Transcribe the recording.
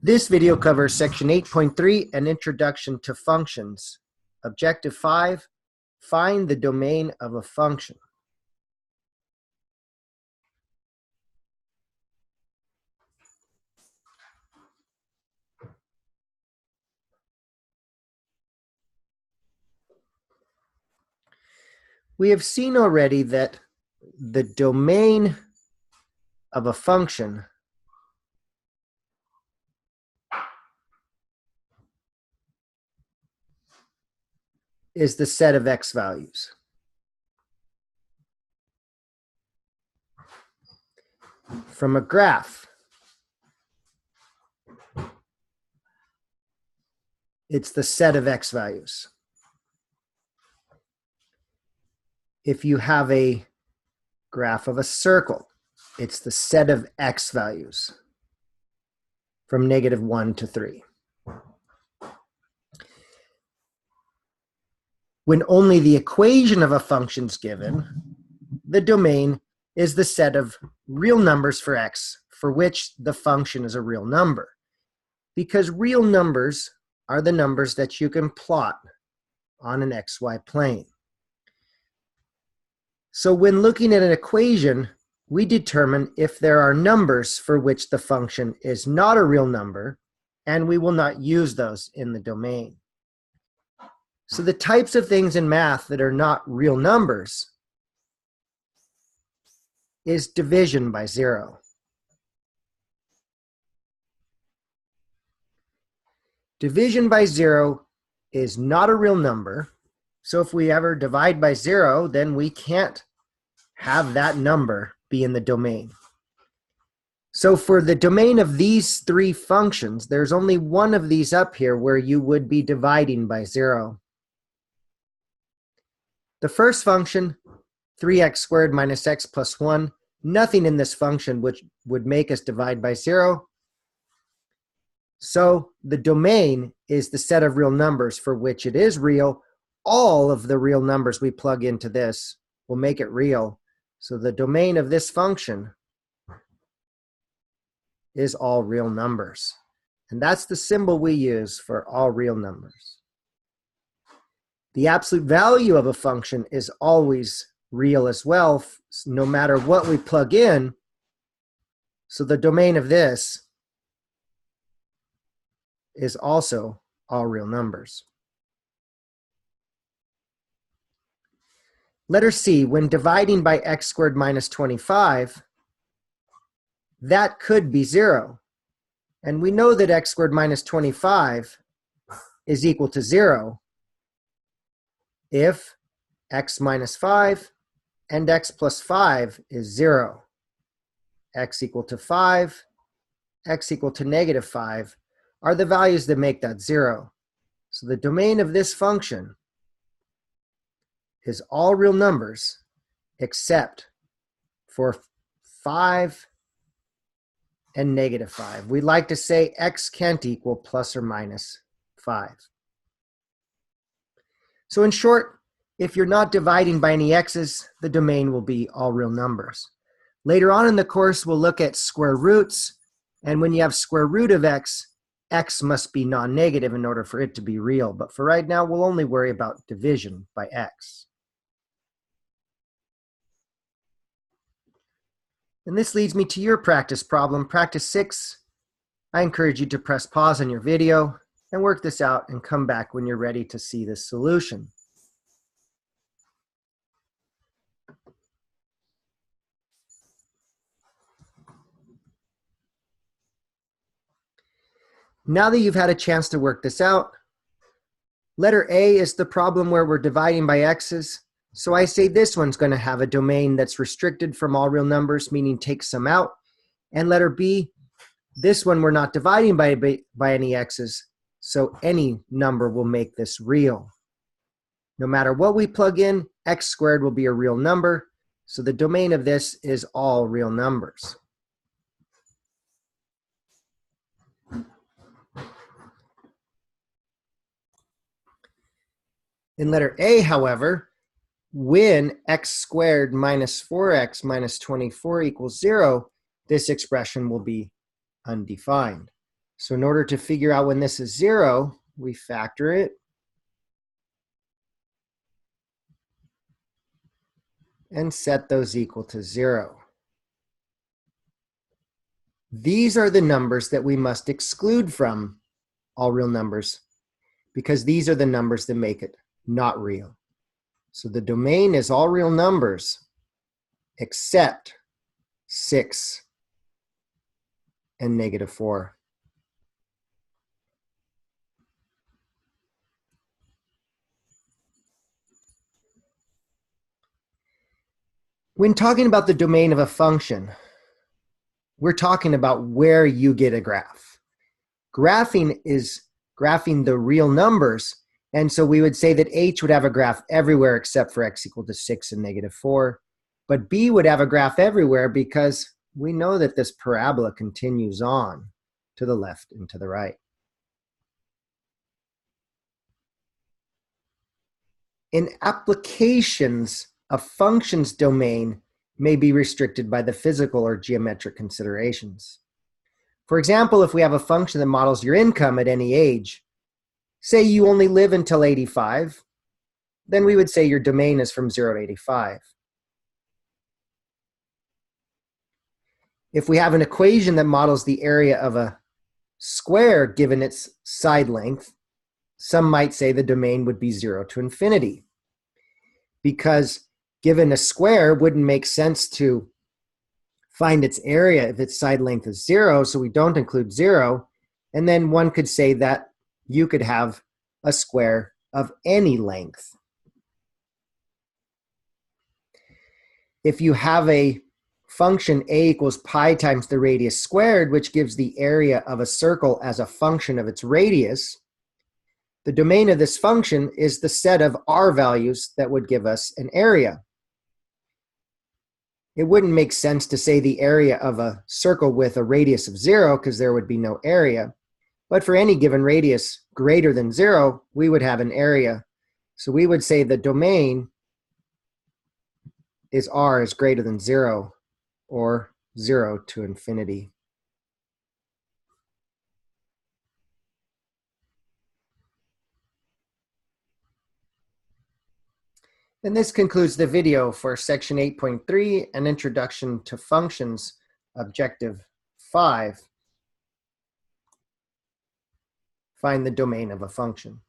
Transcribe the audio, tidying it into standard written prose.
This video covers Section 8.3, an introduction to functions. Objective 5, find the domain of a function. We have seen already that the domain of a function is the set of x values. From a graph, it's the set of x values. If you have a graph of a circle, it's the set of x values from -1 to 3. When only the equation of a function is given, the domain is the set of real numbers for x for which the function is a real number, because real numbers are the numbers that you can plot on an xy plane. So when looking at an equation, we determine if there are numbers for which the function is not a real number, and we will not use those in the domain. So the types of things in math that are not real numbers is division by 0. Division by 0 is not a real number, so if we ever divide by 0, then we can't have that number be in the domain. So for the domain of these three functions, there's only one of these up here where you would be dividing by 0. The first function, 3x squared minus x plus 1, nothing in this function which would make us divide by 0. So the domain is the set of real numbers for which it is real. All of the real numbers we plug into this will make it real. So the domain of this function is all real numbers. And that's the symbol we use for all real numbers. The absolute value of a function is always real as well, no matter what we plug in. So the domain of this is also all real numbers. Letter C, when dividing by x squared minus 25, that could be 0. And we know that x squared minus 25 is equal to 0 if x minus 5 and x plus 5 is 0. X equal to 5, x equal to -5 are the values that make that 0. So the domain of this function is all real numbers except for 5 and -5. We like to say x can't equal plus or minus 5. So in short, if you're not dividing by any x's, the domain will be all real numbers. Later on in the course, we'll look at square roots, and when you have square root of x, x must be non-negative in order for it to be real. But for right now, we'll only worry about division by x. And this leads me to your practice problem, practice 6. I encourage you to press pause on your video and work this out and come back when you're ready to see this solution. Now that you've had a chance to work this out, letter A is the problem where we're dividing by x's. So I say this one's going to have a domain that's restricted from all real numbers, meaning take some out. And letter B, this one we're not dividing by any x's, so any number will make this real. No matter what we plug in, x squared will be a real number, so the domain of this is all real numbers. In letter A, however, when x squared minus 4x minus 24 equals 0, this expression will be undefined. So in order to figure out when this is 0, we factor it. And set those equal to 0. These are the numbers that we must exclude from all real numbers, because these are the numbers that make it not real. So the domain is all real numbers except 6 and -4. When talking about the domain of a function, we're talking about where you get a graph. Graphing is graphing the real numbers, and so we would say that H would have a graph everywhere except for x equal to 6 and -4, but B would have a graph everywhere because we know that this parabola continues on to the left and to the right. In applications, a function's domain may be restricted by the physical or geometric considerations. For example, if we have a function that models your income at any age, say you only live until 85, then we would say your domain is from 0 to 85. If we have an equation that models the area of a square given its side length, some might say the domain would be 0 to infinity. Because given a square, it wouldn't make sense to find its area if its side length is 0, so we don't include 0. And then one could say that you could have a square of any length. If you have a function a equals pi times the radius squared, which gives the area of a circle as a function of its radius, the domain of this function is the set of r values that would give us an area. It wouldn't make sense to say the area of a circle with a radius of 0 because there would be no area. But for any given radius greater than 0, we would have an area. So we would say the domain is r is greater than 0, or 0 to infinity. And this concludes the video for section 8.3, an introduction to functions, objective 5. Find the domain of a function.